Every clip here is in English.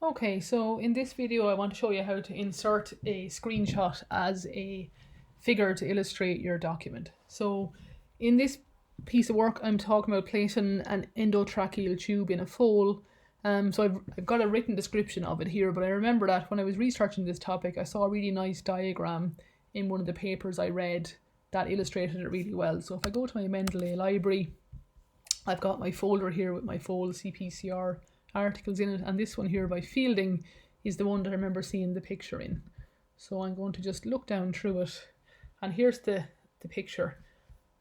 Okay, so in this video I want to show you how to insert a screenshot as a figure to illustrate your document. So in this piece of work I'm talking about placing an endotracheal tube in a foal. So I've got a written description of it here, but I remember that when I was researching this topic I saw a really nice diagram in one of the papers I read that illustrated it really well. So if I go to my Mendeley library, I've got my folder here with my foal CPCR articles in it, and this one here by Fielding is the one that I remember seeing the picture in. So I'm going to just look down through it, and here's the picture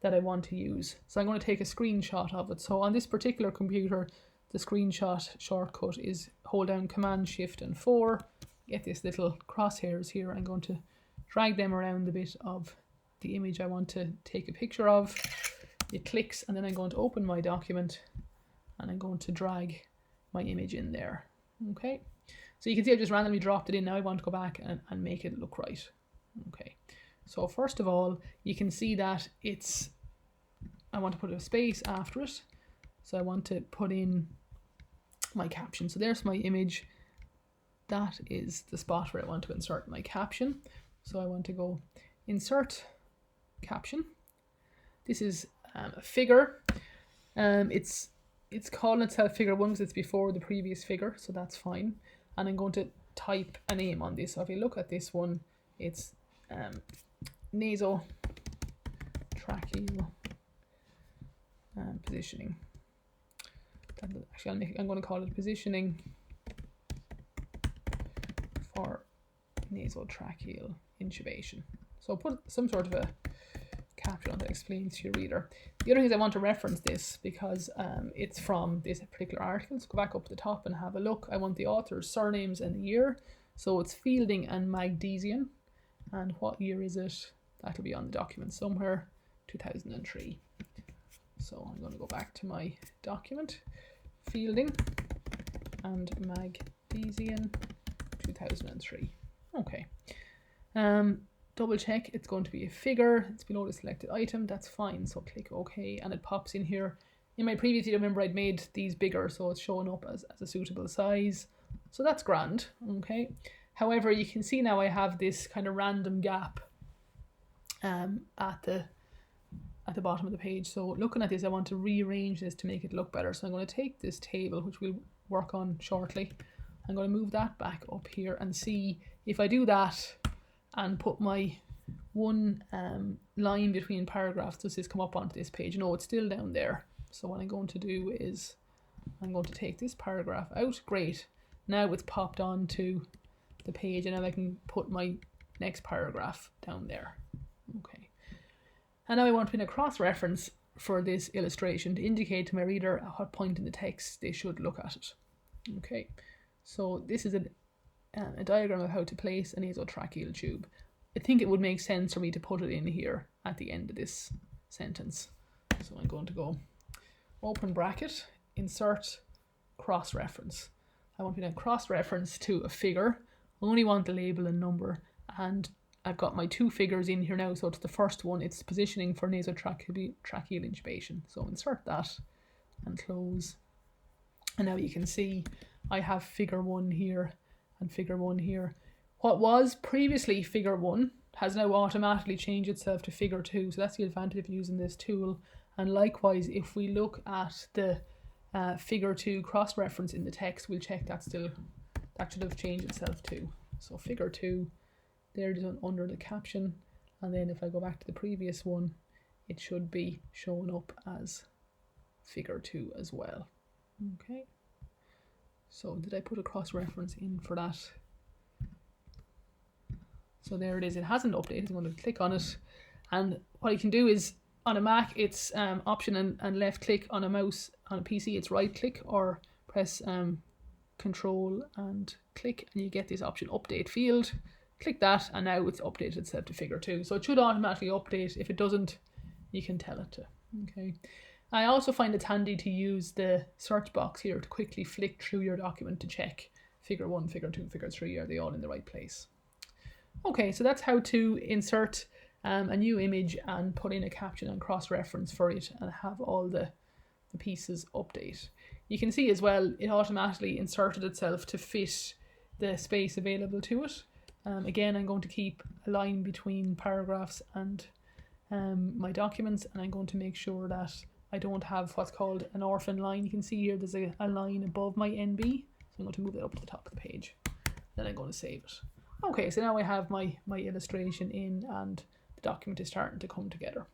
that I want to use. So I'm going to take a screenshot of it. So on this particular computer, the screenshot shortcut is hold down Command Shift and 4, get this little crosshairs here. I'm going to drag them around the bit of the image I want to take a picture of. It clicks, and then I'm going to open my document and I'm going to drag my image in there. Okay, so you can see I just randomly dropped it in. Now I want to go back and make it look right. Okay, so first of all, you can see that I want to put a space after it. So I want to put in my caption. So there's my image. That is the spot where I want to insert my caption. So I want to go insert caption. This is a figure. It's calling itself figure 1 because it's before the previous figure, so that's fine. And I'm going to type a name on this. So if you look at this one, it's nasotracheal positioning. Actually, I'm going to call it positioning for nasotracheal intubation. So put some sort of a caption that explains to your reader. The other thing is I want to reference this because it's from this particular article. So go back up to the top and have a look. I want the author's surnames and the year. So it's Fielding and Magdesian. And what year is it? That'll be on the document somewhere, 2003. So I'm going to go back to my document. Fielding and Magdesian, 2003. Okay. Double check, it's going to be a figure, it's below the selected item, that's fine, so click OK and it pops in here. In my previous video, remember I'd made these bigger, so it's showing up as a suitable size, so that's grand. Okay, however, you can see now I have this kind of random gap at the bottom of the page. So looking at this, I want to rearrange this to make it look better. So I'm going to take this table, which we'll work on shortly, I'm going to move that back up here and see if I do that and put my one line between paragraphs, does this come up onto this page? No, it's still down there. So what I'm going to do is I'm going to take this paragraph out. Great, now it's popped onto the page and now I can put my next paragraph down there. Okay, and now I want to put in a cross-reference for this illustration to indicate to my reader at what point in the text they should look at it. Okay, so this is a diagram of how to place a nasotracheal tube. I think it would make sense for me to put it in here at the end of this sentence. So I'm going to go open bracket, insert, cross-reference. I want to do a cross-reference to a figure. I only want the label and number, and I've got my two figures in here now. So it's the first one, it's positioning for nasotracheal intubation. So insert that and close. And now you can see I have figure 1 here and figure 1 here. What was previously figure 1 has now automatically changed itself to figure 2. So that's the advantage of using this tool. And likewise, if we look at the figure 2 cross-reference in the text, we'll check that should have changed itself too. So figure 2, there it is under the caption. And then if I go back to the previous one, it should be showing up as figure 2 as well. Okay. So did I put a cross-reference in for that? So there it is. It hasn't updated. I'm going to click on it. And what you can do is, on a Mac, it's Option and left click. On a mouse, on a PC, it's right click, or press Control and click, and you get this option, Update Field. Click that, and now it's updated itself to figure 2. So it should automatically update. If it doesn't, you can tell it to. Okay. I also find it's handy to use the search box here to quickly flick through your document to check figure 1, figure 2, figure 3, are they all in the right place? Okay, so that's how to insert a new image and put in a caption and cross-reference for it and have all the pieces update. You can see as well, it automatically inserted itself to fit the space available to it. Again, I'm going to keep a line between paragraphs and my documents, and I'm going to make sure that I don't have what's called an orphan line. You can see here there's a line above my NB, so I'm going to move it up to the top of the page. Then I'm going to save it. Okay, so now I have my illustration in and the document is starting to come together.